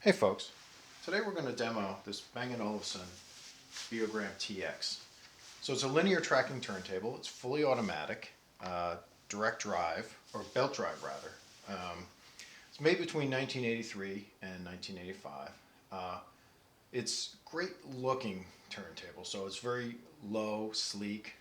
Hey folks, today we're going to demo this Bang & Olufsen Beogram TX. So it's a linear tracking turntable. It's fully automatic, direct drive, or belt drive rather. It's made between 1983 and 1985. It's great looking turntable, so it's very low, sleek,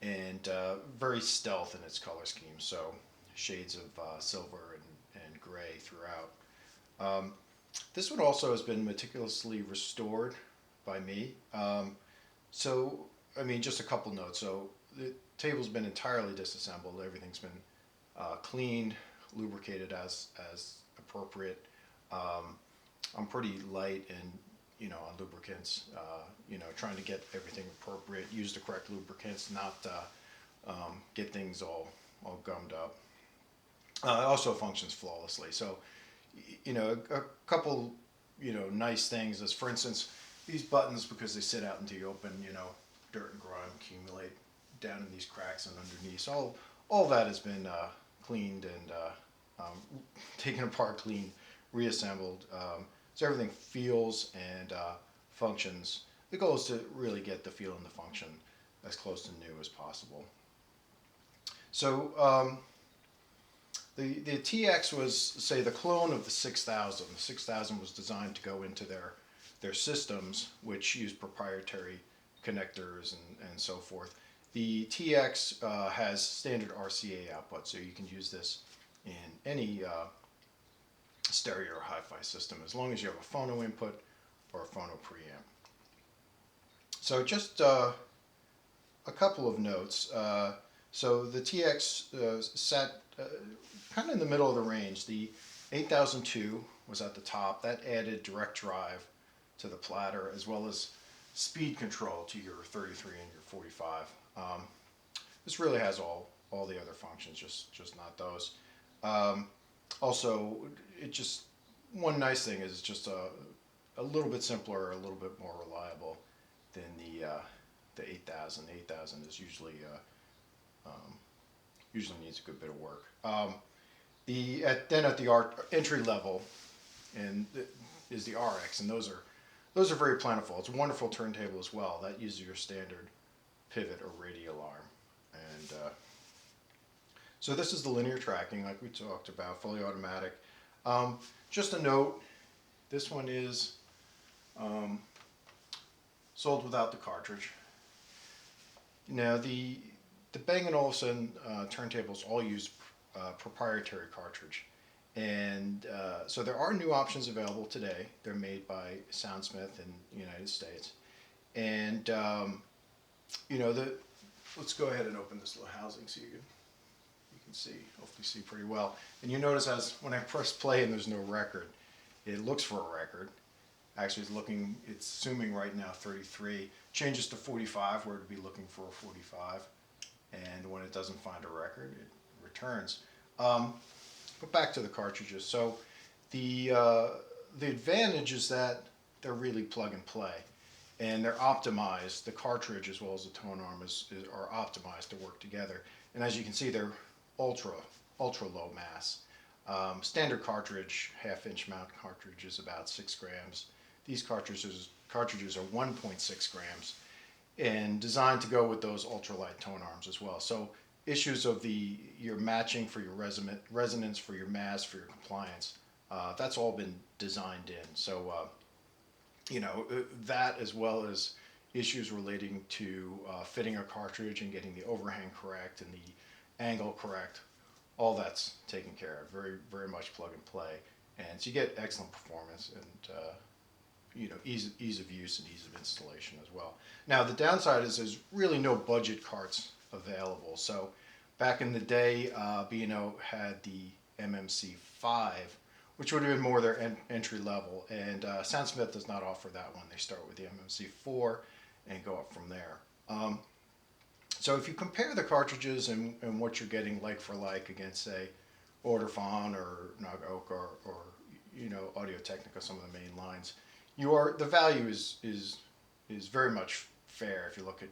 and very stealth in its color scheme. So shades of silver and gray throughout. This one also has been meticulously restored by me. I mean, just a couple notes. So the table's been entirely disassembled. Everything's been cleaned, lubricated as appropriate. I'm pretty light on lubricants. Trying to get everything appropriate, use the correct lubricants, not get things all gummed up. It also functions flawlessly. So a couple, nice things is, for instance, these buttons, because they sit out into the open, dirt and grime accumulate down in these cracks and underneath. So all that has been cleaned and taken apart, cleaned, reassembled. So everything feels and functions. The goal is to really get the feel and the function as close to new as possible. So the TX was, say, the clone of the 6000. The 6000 was designed to go into their systems, which use proprietary connectors and so forth. The TX has standard RCA output, so you can use this in any stereo or hi-fi system as long as you have a phono input or a phono preamp. So just a couple of notes. So the TX sat kind of in the middle of the range. The 8002 was at the top. That added direct drive to the platter as well as speed control to your 33 and your 45. This really has all the other functions, just not those. Also, one nice thing is just a little bit simpler, a little bit more reliable than the 8000. The 8000 is usually needs a good bit of work. Then at the entry level, is the RX, and those are very plentiful. It's a wonderful turntable as well. That uses your standard pivot or radial arm, and so this is the linear tracking, like we talked about, fully automatic. Just a note: this one is sold without the cartridge. Now the Bang & Olufsen turntables all use proprietary cartridge, and so there are new options available today. They're made by Soundsmith in the United States, and let's go ahead and open this little housing so you can see, hopefully see pretty well. And you notice as when I press play and there's no record, it looks for a record. Actually, it's assuming right now 33. Changes to 45, where it'd be looking for a 45. And when it doesn't find a record, it returns. But back to the cartridges. So the advantage is that they're really plug and play, and they're optimized. The cartridge as well as the tone arm are optimized to work together. And as you can see, they're ultra low mass. Standard cartridge, half-inch mount cartridge, is about 6 grams. These cartridges are 1.6 grams. And designed to go with those ultralight tone arms as well. So issues of your matching for your resonance, for your mass, for your compliance, that's all been designed in. So that, as well as issues relating to fitting a cartridge and getting the overhang correct and the angle correct, all that's taken care of. Very, very much plug and play, and so you get excellent performance and ease of use and ease of installation as well. Now the downside is there's really no budget carts available. So back in the day, B&O had the MMC5, which would have been more their entry level, and Soundsmith does not offer that one. They start with the MMC4 and go up from there. So if you compare the cartridges and what you're getting like for like against, say, Orderfon or Nog Oak or Audio-Technica, some of the main lines, the value is very much fair if you look at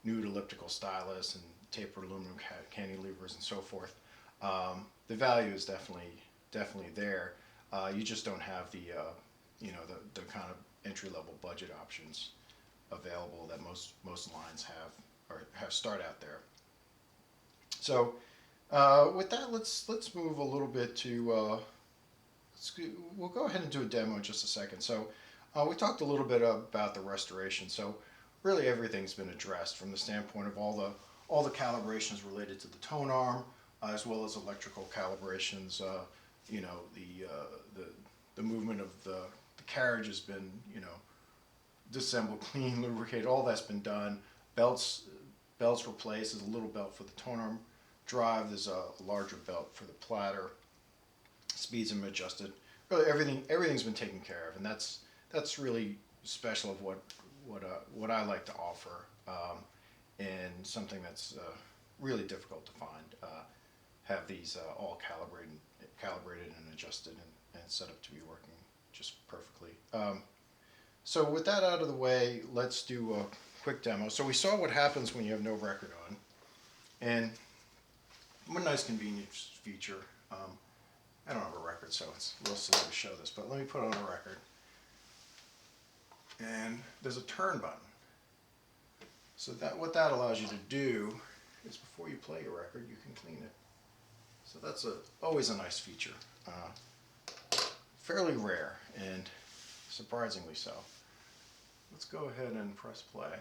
nude elliptical stylus and tapered aluminum cantilevers and so forth. The value is definitely there. You just don't have the kind of entry-level budget options available that most lines have or have start out there. So with that, let's move a little bit to we'll go ahead and do a demo in just a second. So we talked a little bit about the restoration. So really everything's been addressed from the standpoint of all the calibrations related to the tone arm, as well as electrical calibrations. The movement of the carriage has been disassembled, clean, lubricated. All that's been done. Belts replaced. There's a little belt for the tone arm drive. There's a larger belt for the platter. Speeds have been adjusted. Really, everything's been taken care of, and that's really special of what I like to offer, and something that's really difficult to find. Have these all calibrated and adjusted and set up to be working just perfectly. So with that out of the way, let's do a quick demo. So we saw what happens when you have no record on, and one nice convenience feature. I don't have a record, so it's a little silly to show this, but let me put on a record. And there's a turn button. So what that allows you to do is before you play your record, you can clean it. So that's always a nice feature. Fairly rare and surprisingly so. Let's go ahead and press play.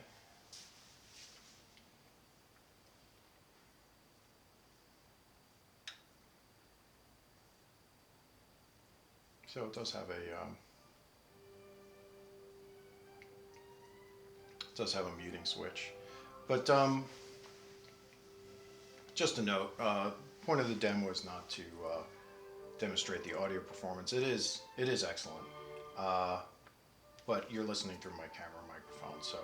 So it does have a muting switch, but just a note. Point of the demo is not to demonstrate the audio performance. It is excellent, but you're listening through my camera microphone, so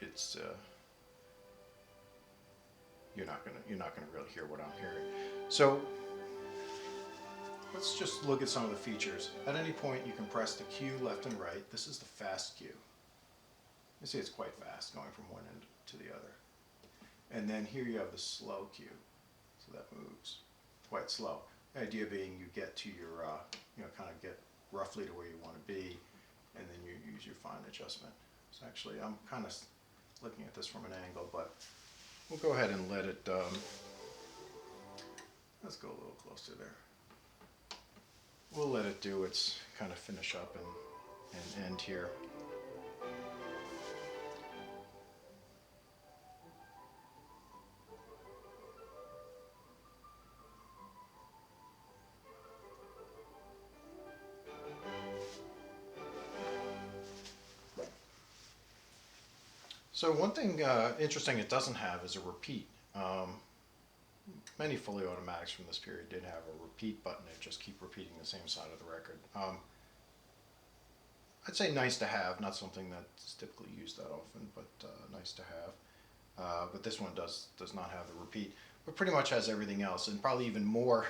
it's you're not gonna really hear what I'm hearing. So let's just look at some of the features. At any point, you can press the Q left and right. This is the fast Q. You see it's quite fast, going from one end to the other. And then here you have the slow Q. So that moves quite slow. The idea being you get to your, kind of get roughly to where you want to be, and then you use your fine adjustment. So actually, I'm kind of looking at this from an angle, but we'll go ahead and let it, let's go a little closer there. We'll let it do its kind of finish up and end here. So one thing interesting it doesn't have is a repeat. Many fully automatics from this period did have a repeat button to just keep repeating the same side of the record. I'd say nice to have, not something that's typically used that often, but nice to have. But this one does not have the repeat, but pretty much has everything else, and probably even more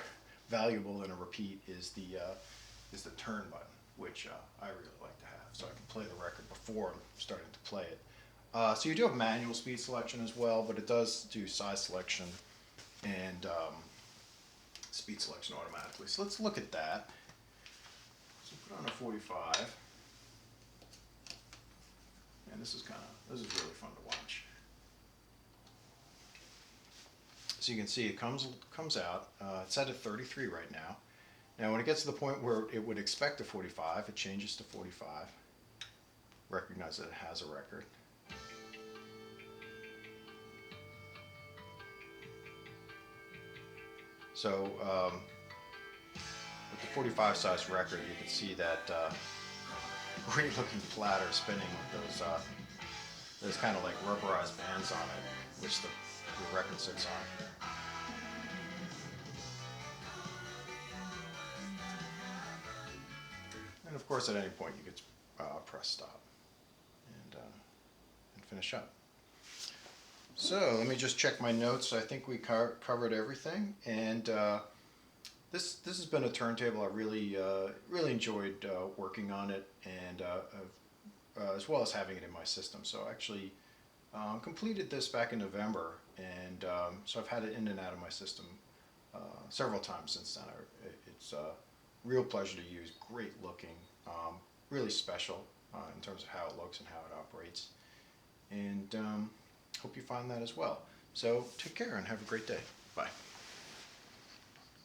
valuable than a repeat is the turn button, which I really like to have, so I can play the record before I'm starting to play it. So you do have manual speed selection as well, but it does do size selection and speed selection automatically. So let's look at that. So put on a 45, and this is really fun to watch. So you can see it comes out. It's set at 33 right now. Now when it gets to the point where it would expect a 45, it changes to 45. Recognize that it has a record. So with the 45 size record, you can see that great looking platter spinning with those kind of like rubberized bands on it, which the record sits on. And of course, at any point, you could press stop and finish up. So let me just check my notes. I think we covered everything, and this has been a turntable I really enjoyed working on it, and as well as having it in my system. So I actually completed this back in November, and so I've had it in and out of my system several times since then. was a real pleasure to use. Great looking, really special in terms of how it looks and how it operates. And hope you find that as well. So take care and have a great day. Bye.